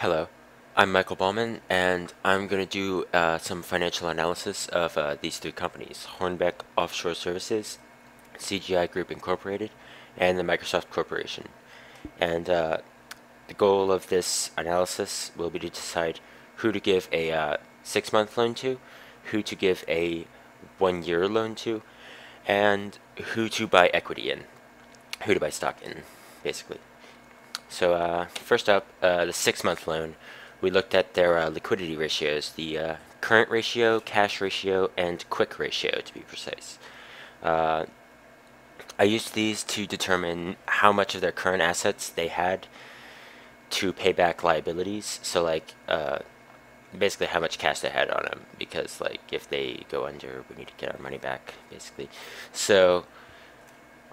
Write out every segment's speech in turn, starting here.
Hello, I'm Michael Ballmann, and I'm going to do some financial analysis of these three companies: Hornbeck Offshore Services, CGI Group Incorporated, and the Microsoft Corporation. And the goal of this analysis will be to decide who to give a 6-month loan to, who to give a 1-year loan to, and who to buy equity in, who to buy stock in, basically. So first up, the 6-month loan. We looked at their liquidity ratios, the current ratio, cash ratio, and quick ratio to be precise. Uh, I used these to determine how much of their current assets they had to pay back liabilities. So basically how much cash they had on them, because like if they go under, we need to get our money back, basically. So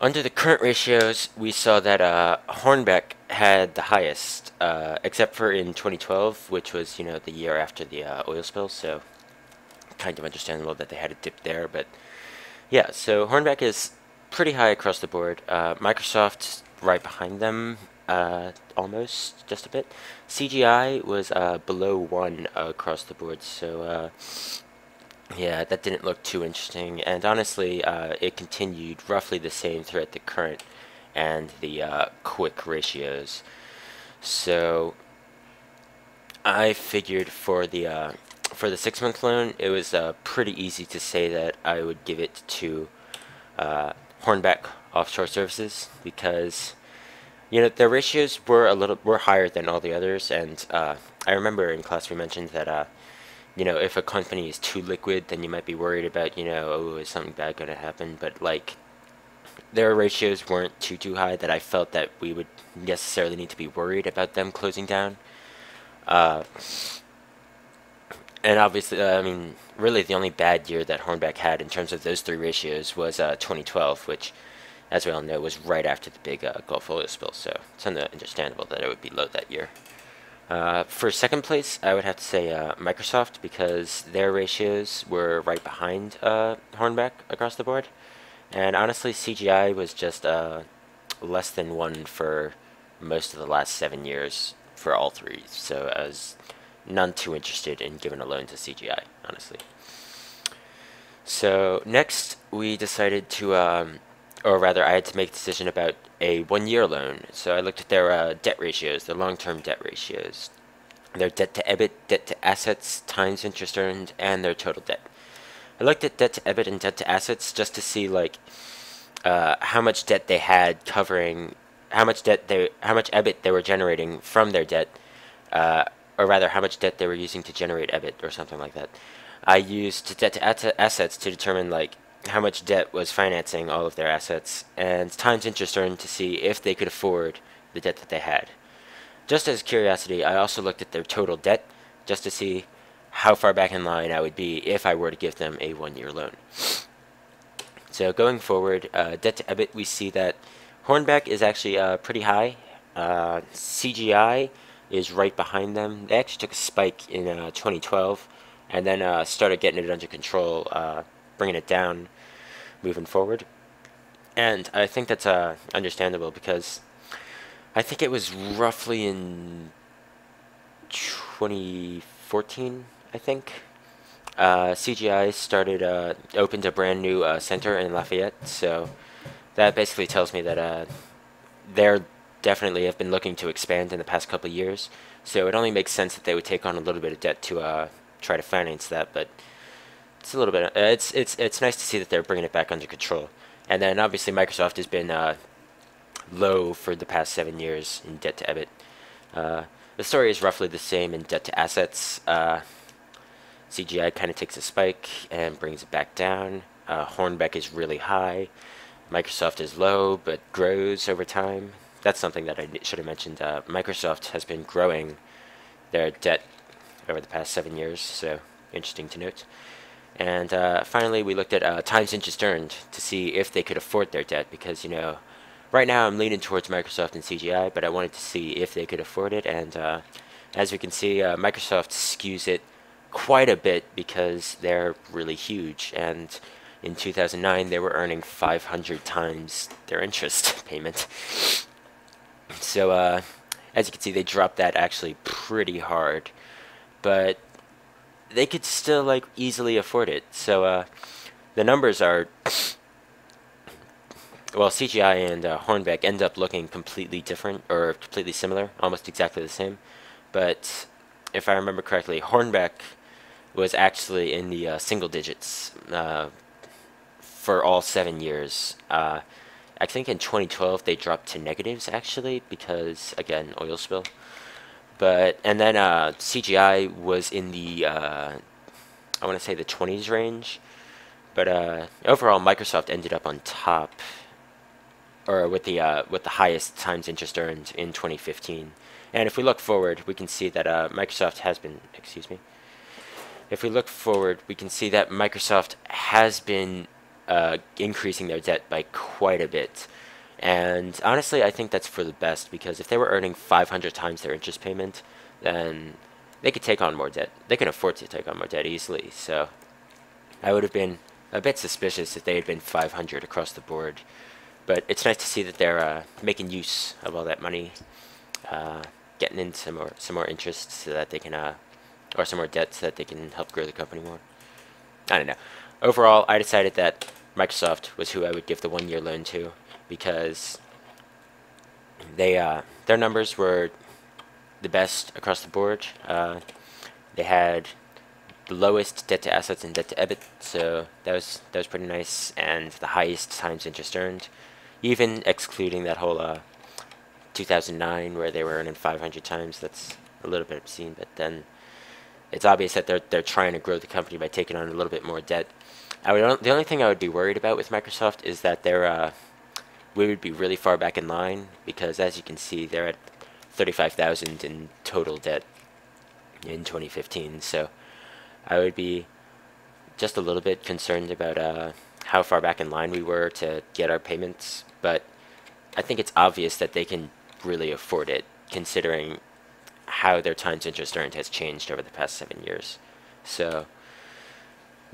under the current ratios, we saw that Hornbeck had the highest, except for in 2012, which was, the year after the oil spill, so kind of understandable that they had a dip there. But yeah, so Hornbeck is pretty high across the board. Microsoft right behind them, almost, just a bit. CGI was below 1 across the board, so yeah, that didn't look too interesting, and honestly, it continued roughly the same throughout the current and the quick ratios. So I figured for the 6-month loan, it was pretty easy to say that I would give it to Hornbeck Offshore Services, because their ratios were higher than all the others, and I remember in class we mentioned that if a company is too liquid, then you might be worried about, oh, is something bad going to happen? But like, their ratios weren't too high that I felt that we would necessarily need to be worried about them closing down. Uh, and obviously, I mean, really the only bad year that Hornbeck had in terms of those three ratios was 2012, which, as we all know, was right after the big Gulf oil spill. So it's understandable that it would be low that year. For second place, I would have to say Microsoft, because their ratios were right behind Hornbeck across the board. And honestly, CGI was just less than 1 for most of the last 7 years for all three. So I was none too interested in giving a loan to CGI, honestly. So next, we decided to, or rather, I had to make a decision about a 1-year loan. So I looked at their debt ratios, their long-term debt ratios, their debt to EBIT, debt to assets, times interest earned, and their total debt. I looked at debt to EBIT and debt to assets just to see like how much debt they had covering, how much EBIT they were generating from their debt, uh, or rather how much debt they were using to generate EBIT or something like that. I used debt to assets to determine like how much debt was financing all of their assets, and times interest earned to see if they could afford the debt that they had. Just as curiosity, I also looked at their total debt just to see how far back in line I would be if I were to give them a 1-year loan. So going forward, debt to EBIT, we see that Hornbeck is actually pretty high. CGI is right behind them. They actually took a spike in 2012 and then started getting it under control, bringing it down moving forward. And I think that's understandable, because I think it was roughly in 2014, I think. CGI opened a brand new center in Lafayette, so that basically tells me that they're definitely have been looking to expand in the past couple of years. So it only makes sense that they would take on a little bit of debt to try to finance that. But it's a little bit. It's nice to see that they're bringing it back under control. And then obviously Microsoft has been low for the past 7 years in debt to EBIT. The story is roughly the same in debt to assets. CGI kind of takes a spike and brings it back down. Hornbeck is really high. Microsoft is low but grows over time. That's something that I should have mentioned. Microsoft has been growing their debt over the past 7 years, so interesting to note. And finally, we looked at times interest earned to see if they could afford their debt, because, right now I'm leaning towards Microsoft and CGI, but I wanted to see if they could afford it. And as we can see, Microsoft skews it quite a bit because they're really huge. And in 2009, they were earning 500 times their interest payment. So, as you can see, they dropped that actually pretty hard, but they could still like easily afford it. So the numbers are, well, CGI and Hornbeck end up looking completely different or completely similar, almost exactly the same. But if I remember correctly, Hornbeck was actually in the single digits for all 7 years. I think in 2012 they dropped to negatives actually because again oil spill. But and then CGI was in the I want to say the 20s range. But overall, Microsoft ended up on top, or with the highest times interest earned in 2015. And if we look forward, we can see that Microsoft has been. Excuse me. If we look forward, we can see that Microsoft has been increasing their debt by quite a bit. And honestly, I think that's for the best because if they were earning 500 times their interest payment, then they could take on more debt. They can afford to take on more debt easily. So I would have been a bit suspicious if they had been 500 across the board. But it's nice to see that they're making use of all that money, getting in some more interest so that they can, or some more debt so that they can help grow the company more. I don't know. Overall, I decided that Microsoft was who I would give the 1-year loan to because they their numbers were the best across the board. They had the lowest debt to assets and debt to EBIT, so that was pretty nice, and the highest times interest earned, even excluding that whole 2009 where they were earning 500 times. That's a little bit obscene, but then it's obvious that they're trying to grow the company by taking on a little bit more debt. The only thing I would be worried about with Microsoft is that we would be really far back in line because, as you can see, they're at 35,000 in total debt in 2015. So I would be just a little bit concerned about how far back in line we were to get our payments. But I think it's obvious that they can really afford it, considering how their times interest earned has changed over the past 7 years. So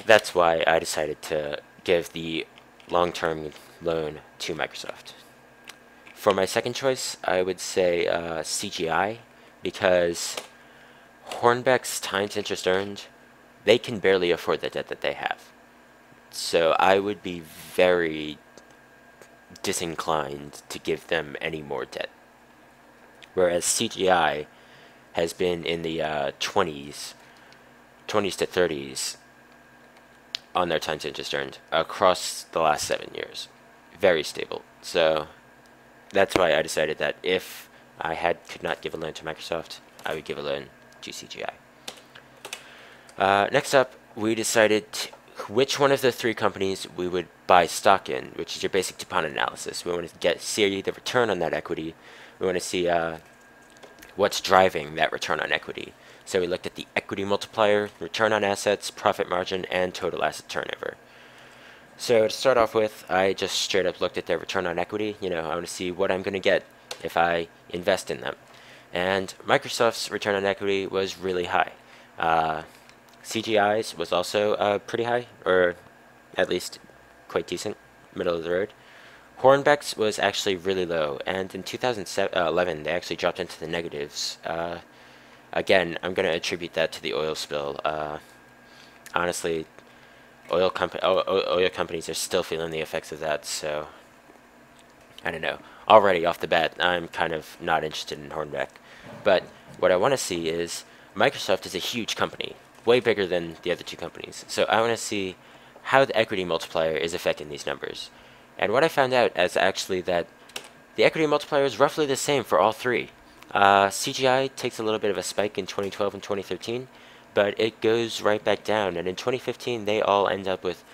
that's why I decided to give the long-term loan to Microsoft. For my second choice, I would say CGI, because Hornbeck's times interest earned, they can barely afford the debt that they have. So I would be very disinclined to give them any more debt. Whereas CGI has been in the 20s to 30s on their times interest earned across the last 7 years. Very stable. So that's why I decided that if I could not give a loan to Microsoft, I would give a loan to CGI. Next up, we decided which one of the three companies we would buy stock in, which is your basic DuPont analysis. We want to see the return on that equity. We want to see what's driving that return on equity. So we looked at the equity multiplier, return on assets, profit margin, and total asset turnover. So to start off with, I just straight up looked at their return on equity. I want to see what I'm going to get if I invest in them. And Microsoft's return on equity was really high. CGI's was also pretty high, or at least quite decent, middle of the road. Hornbeck's was actually really low, and in 2011 they actually dropped into the negatives. Again, I'm going to attribute that to the oil spill. Honestly, oil companies are still feeling the effects of that, so I don't know. Already off the bat, I'm kind of not interested in Hornbeck. But what I want to see is Microsoft is a huge company, way bigger than the other two companies. So I want to see how the equity multiplier is affecting these numbers. And what I found out is actually that the equity multiplier is roughly the same for all three. CGI takes a little bit of a spike in 2012 and 2013, but it goes right back down. And in 2015, they all end up with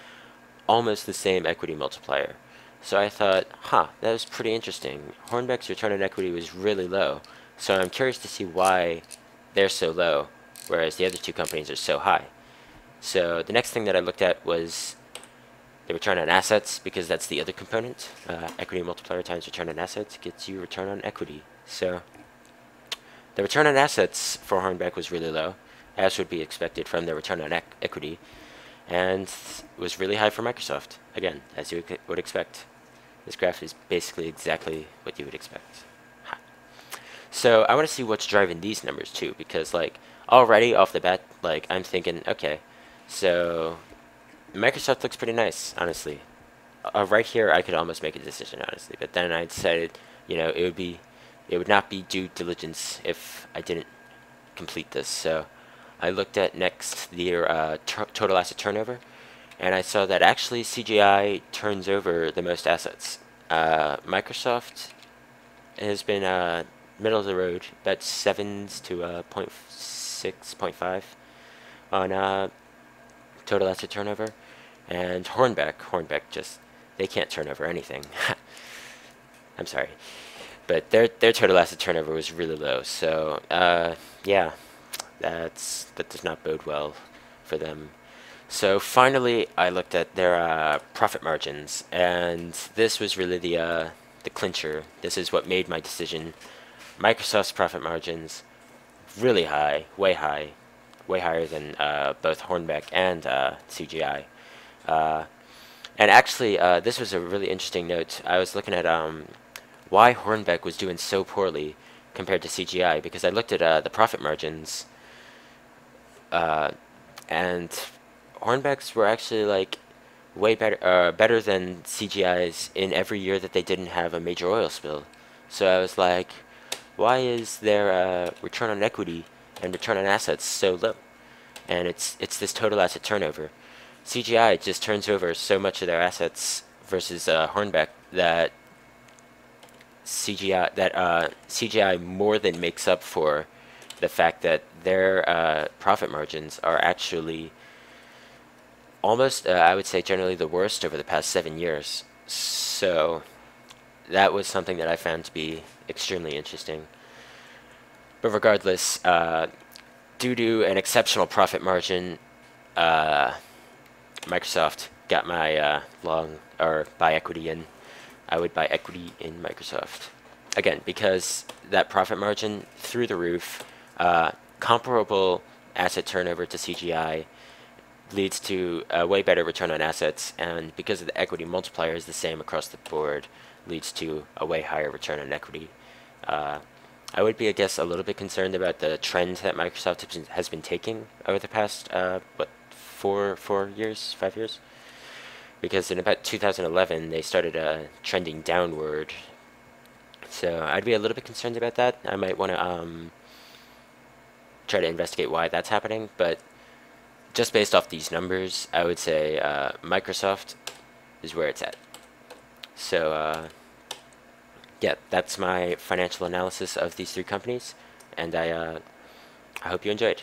almost the same equity multiplier. So I thought, that was pretty interesting. Hornbeck's return on equity was really low. So I'm curious to see why they're so low, whereas the other two companies are so high. So the next thing that I looked at was the return on assets, because that's the other component. Equity multiplier times return on assets gets you return on equity. So the return on assets for Hornbeck was really low, as would be expected from the return on equity, and was really high for Microsoft, again, as you would expect. This graph is basically exactly what you would expect. So I want to see what's driving these numbers too, because like already off the bat, like I'm thinking, okay, so Microsoft looks pretty nice, honestly. Right here, I could almost make a decision, honestly, but then I decided, it would not be due diligence if I didn't complete this. So I looked at next their total asset turnover, and I saw that actually CGI turns over the most assets. Microsoft has been middle of the road, about 7s to 0.6, 0.5 on total asset turnover, and Hornbeck just they can't turn over anything. I'm sorry, but their total asset turnover was really low. So yeah, that does not bode well for them. So finally, I looked at their profit margins, and this was really the clincher. This is what made my decision. Microsoft's profit margins really high, way higher than both Hornbeck and CGI. And actually, this was a really interesting note. I was looking at why Hornbeck was doing so poorly compared to CGI, because I looked at the profit margins, and Hornbecks were actually like way better than CGI's in every year that they didn't have a major oil spill. So I was like, why is their return on equity and return on assets so low? And it's this total asset turnover. CGI just turns over so much of their assets versus Hornbeck that CGI more than makes up for the fact that their profit margins are actually almost, I would say, generally the worst over the past 7 years. So that was something that I found to be extremely interesting. But regardless, due to an exceptional profit margin, Microsoft got my long or buy equity in. I would buy equity in Microsoft again because that profit margin through the roof, comparable asset turnover to CGI, leads to a way better return on assets, and because of the equity multiplier is the same across the board, leads to a way higher return on equity. I would be, I guess, a little bit concerned about the trend that Microsoft has been taking over the past, 4 years, 5 years? Because in about 2011, they started trending downward. So I'd be a little bit concerned about that. I might want to try to investigate why that's happening, but just based off these numbers, I would say Microsoft is where it's at. So yeah, that's my financial analysis of these three companies, and I hope you enjoyed.